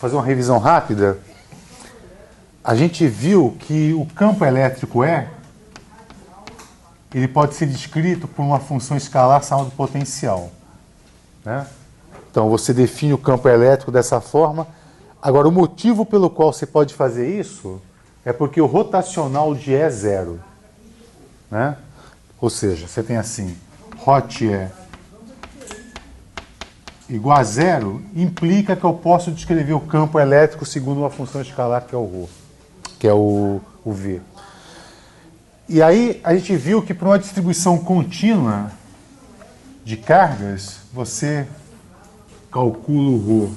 fazer uma revisão rápida. A gente viu que o campo elétrico ele pode ser descrito por uma função escalar chamada potencial, né? Então você define o campo elétrico dessa forma. Agora, o motivo pelo qual você pode fazer isso é porque o rotacional de E é zero, né? Ou seja, você tem assim, hot E igual a zero, implica que eu posso descrever o campo elétrico segundo uma função escalar que é o ρ, que é o V. E aí a gente viu que para uma distribuição contínua de cargas, você calcula o ρ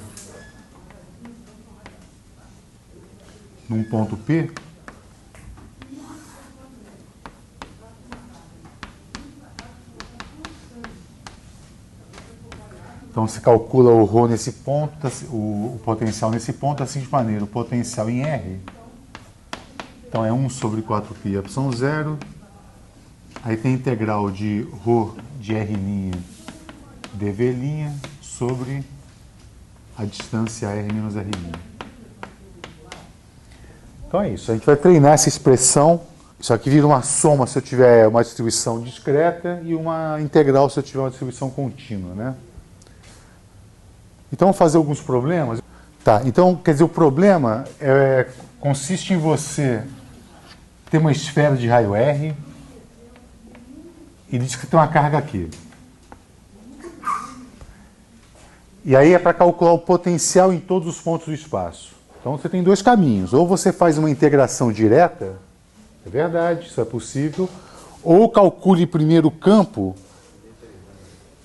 num ponto P, então se calcula o ρ nesse ponto, o potencial nesse ponto da seguinte maneira: o potencial em R, então é 1 sobre 4π epsilon 0, aí tem a integral de ρ de R' dV' sobre a distância R menos R'. Então é isso, a gente vai treinar essa expressão. Isso aqui vira uma soma se eu tiver uma distribuição discreta e uma integral se eu tiver uma distribuição contínua, né? Então, vamos fazer alguns problemas. Tá, então, quer dizer, o problema consiste em você ter uma esfera de raio R e diz que tem uma carga aqui. E aí é para calcular o potencial em todos os pontos do espaço. Então, você tem dois caminhos. Ou você faz uma integração direta, é verdade, isso é possível, ou calcule primeiro o campo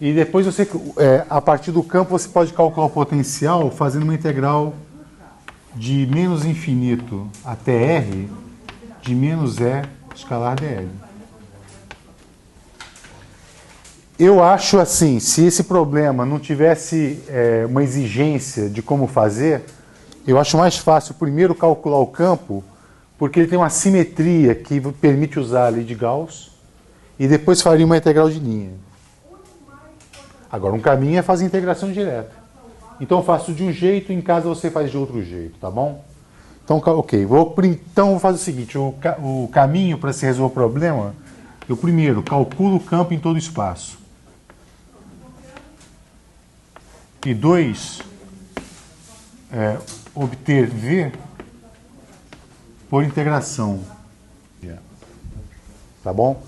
e depois você, a partir do campo, você pode calcular o potencial fazendo uma integral de menos infinito até R de menos E escalar dl. Eu acho assim, se esse problema não tivesse uma exigência de como fazer, eu acho mais fácil primeiro calcular o campo, porque ele tem uma simetria que permite usar a lei de Gauss, e depois faria uma integral de linha. Agora, um caminho é fazer integração direta. Então, eu faço de um jeito, em casa você faz de outro jeito, tá bom? Então, ok. Então, vou fazer o seguinte, o caminho para se resolver o problema, eu primeiro calculo o campo em todo o espaço. E dois, obter V por integração. Tá bom?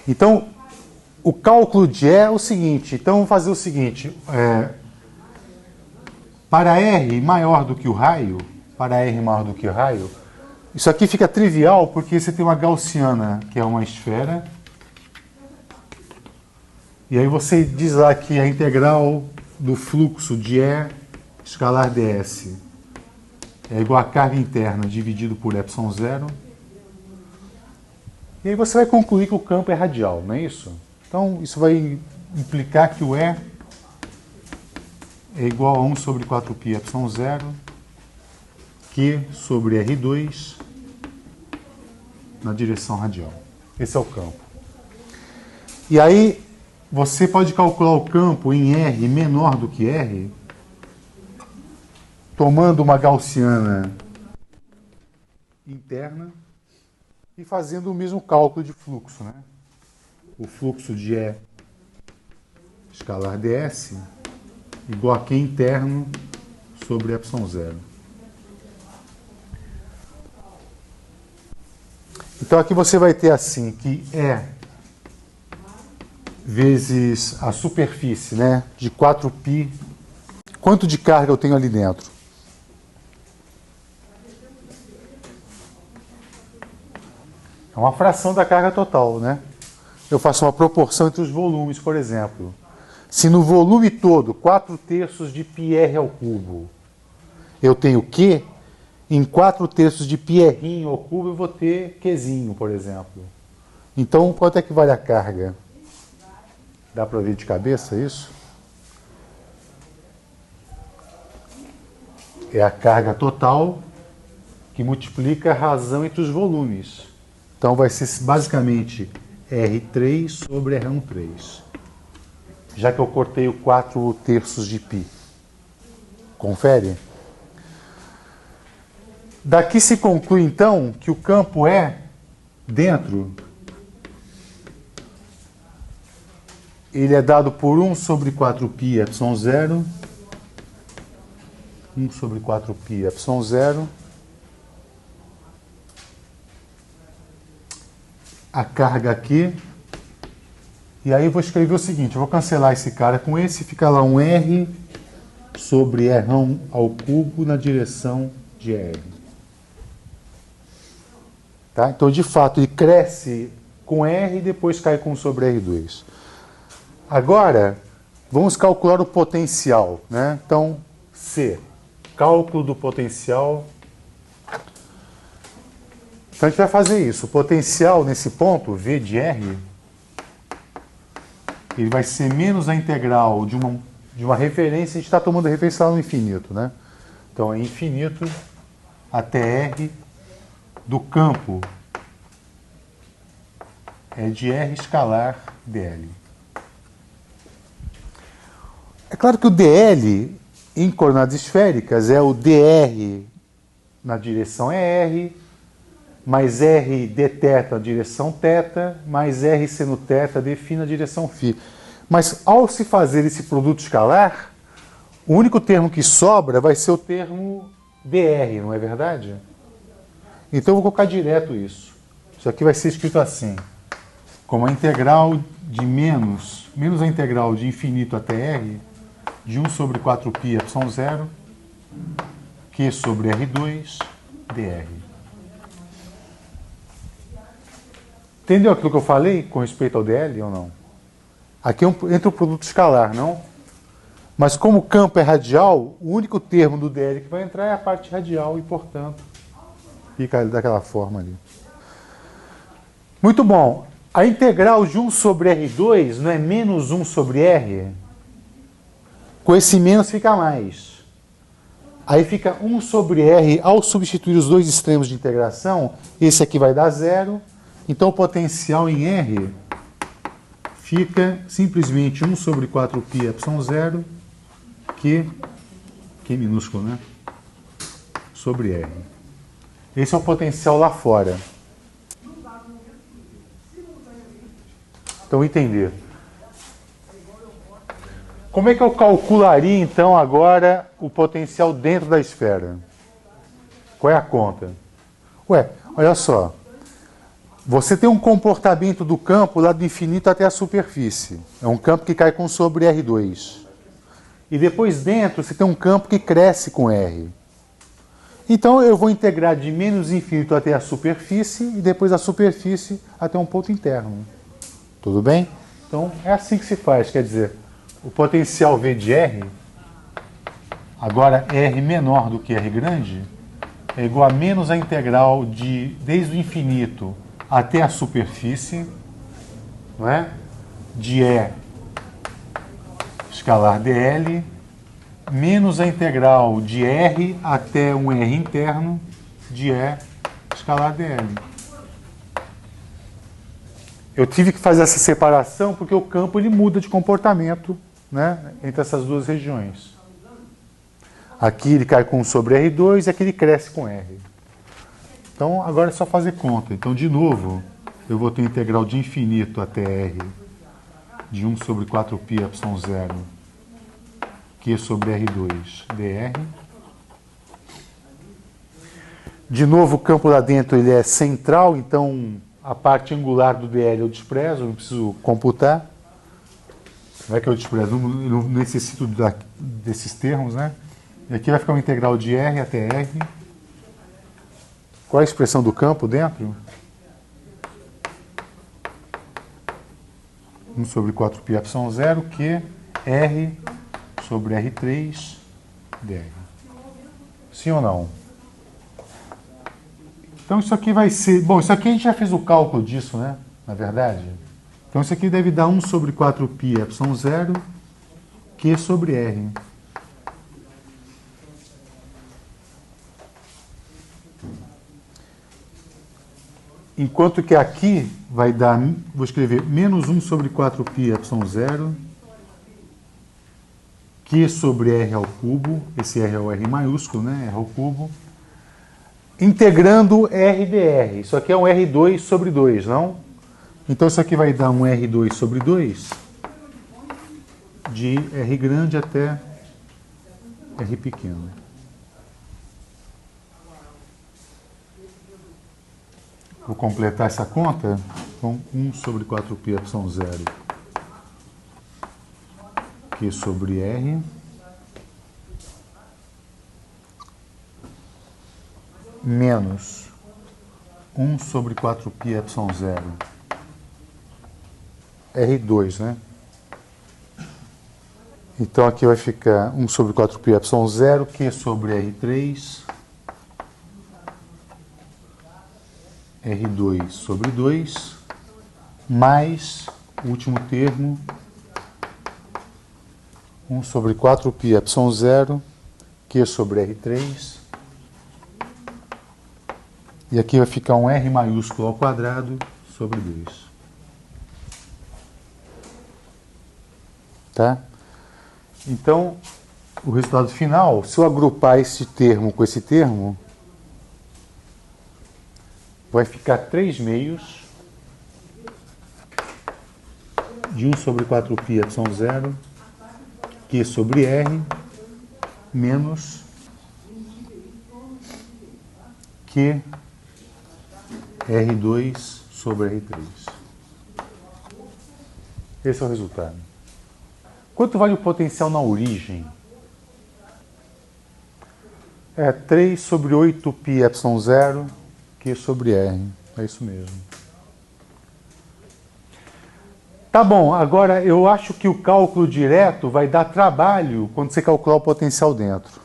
Então, o cálculo de E é o seguinte. Então, vamos fazer o seguinte. Para R maior do que o raio, isso aqui fica trivial porque você tem uma gaussiana, que é uma esfera. E aí você diz lá que a integral do fluxo de E escalar ds é igual a carga interna dividido por epsilon 0. E aí você vai concluir que o campo é radial, não é isso? Então, isso vai implicar que o E é igual a 1 sobre 4π epsilon 0, Q sobre R2 na direção radial. Esse é o campo. E aí, você pode calcular o campo em R menor do que R, tomando uma gaussiana interna e fazendo o mesmo cálculo de fluxo, né? O fluxo de E escalar ds igual a Q interno sobre epsilon 0. Então aqui você vai ter assim, que E vezes a superfície, né, de 4π, quanto de carga eu tenho ali dentro? É uma fração da carga total, né? Eu faço uma proporção entre os volumes, por exemplo. Se no volume todo, 4/3 de πr ao cubo, eu tenho Q, em 4/3 de πr ao cubo eu vou ter Qzinho, por exemplo. Então, quanto é que vale a carga? Dá para ver de cabeça isso? É a carga total que multiplica a razão entre os volumes. Então vai ser basicamente R3 sobre R13. Já que eu cortei o 4/3 de π. Confere? Daqui se conclui, então, que o campo é dentro. Ele é dado por 1 sobre 4π ε0. 1 sobre 4π ε0. A carga aqui. E aí eu vou escrever o seguinte, eu vou cancelar esse cara com esse, fica lá um R sobre R1 ao cubo na direção de R. Tá? Então, de fato, ele cresce com R e depois cai com 1 sobre R2. Agora, vamos calcular o potencial, né? Então, C, cálculo do potencial. Então, a gente vai fazer isso. O potencial nesse ponto, V de R, ele vai ser menos a integral de uma referência, a gente está tomando referência lá no infinito, né? Então, é infinito até R do campo é de R escalar dl. É claro que o dl em coordenadas esféricas é o dr na direção R, mais r dθ na direção θ, mais r seno θ dφ na direção φ. Mas ao se fazer esse produto escalar, o único termo que sobra vai ser o termo dr, não é verdade? Então eu vou colocar direto isso. Isso aqui vai ser escrito assim, como a integral de menos a integral de infinito até r, de 1 sobre 4π ε0, Q sobre R2, dr. Entendeu aquilo que eu falei com respeito ao dl ou não? Aqui entra o produto escalar, não? Mas como o campo é radial, o único termo do dl que vai entrar é a parte radial e, portanto, fica daquela forma ali. Muito bom. A integral de 1 sobre R2 não é menos 1 sobre R? Com esse menos fica mais. Aí fica 1 sobre R, ao substituir os dois extremos de integração, esse aqui vai dar zero. Então o potencial em R fica simplesmente 1 sobre 4π ε0, Q minúsculo, né? Sobre R. Esse é o potencial lá fora. Então, entender. Como é que eu calcularia, então, agora o potencial dentro da esfera? Qual é a conta? Ué, olha só. Você tem um comportamento do campo lá do infinito até a superfície. É um campo que cai com sobre R2. E depois dentro você tem um campo que cresce com R. Então eu vou integrar de menos infinito até a superfície e depois a superfície até um ponto interno. Tudo bem? Então é assim que se faz, quer dizer, o potencial V de R, agora R menor do que R grande, é igual a menos a integral desde o infinito até a superfície, não é? De E escalar dl, menos a integral de R até um R interno de E escalar dl. Eu tive que fazer essa separação porque o campo ele muda de comportamento, né, entre essas duas regiões. Aqui ele cai com 1 sobre R2 e aqui ele cresce com R. Então, agora é só fazer conta. Então, de novo, eu vou ter a integral de infinito até R de 1 sobre 4π ε0, Q sobre R2, dr. De novo, o campo lá dentro ele é central, então a parte angular do dl eu desprezo, não preciso computar. Não é que eu desprezo, não necessito desses termos, né? E aqui vai ficar uma integral de R até R. Qual é a expressão do campo dentro? 1 sobre 4π ε0, que R sobre R3 dr. Sim ou não? Então isso aqui vai ser... Bom, isso aqui a gente já fez o cálculo disso, né? Na verdade. Então isso aqui deve dar 1 sobre 4π ε0, Q sobre R. Enquanto que aqui vai dar, vou escrever, menos 1 sobre 4π ε0, Q sobre R ao cubo, esse R é o R maiúsculo, né? R ao cubo. Integrando R dr. Isso aqui é um R2 sobre 2, não? Então isso aqui vai dar um R2 sobre 2 de R grande até R pequeno. Vou completar essa conta com 1 sobre 4π epsilon 0 Q sobre R menos 1 sobre 4π epsilon 0 R2, né? Então aqui vai ficar 1 sobre 4π epsilon 0 Q sobre R3 R2 sobre 2 mais o último termo 1 sobre 4π epsilon 0 Q sobre R3 e aqui vai ficar um R maiúsculo ao quadrado sobre 2. Tá? Então, o resultado final, se eu agrupar esse termo com esse termo, vai ficar 3 meios de 1 sobre 4π epsilon 0 Q sobre R menos Q R2 sobre R3. Esse é o resultado. Quanto vale o potencial na origem? É 3 sobre 8π epsilon 0 Q sobre R. É isso mesmo. Tá bom, agora eu acho que o cálculo direto vai dar trabalho quando você calcular o potencial dentro.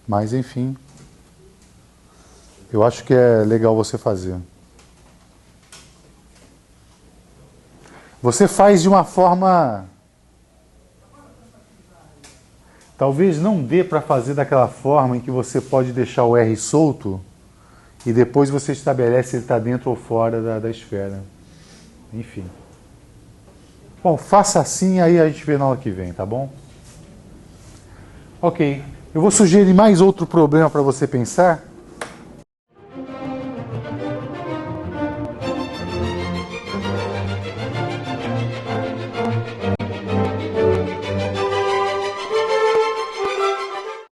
Mas, enfim, eu acho que é legal você fazer. Você faz de uma forma... Talvez não dê para fazer daquela forma em que você pode deixar o R solto e depois você estabelece se ele está dentro ou fora da esfera. Enfim. Bom, faça assim, aí a gente vê na aula que vem, tá bom? Ok. Eu vou sugerir mais outro problema para você pensar.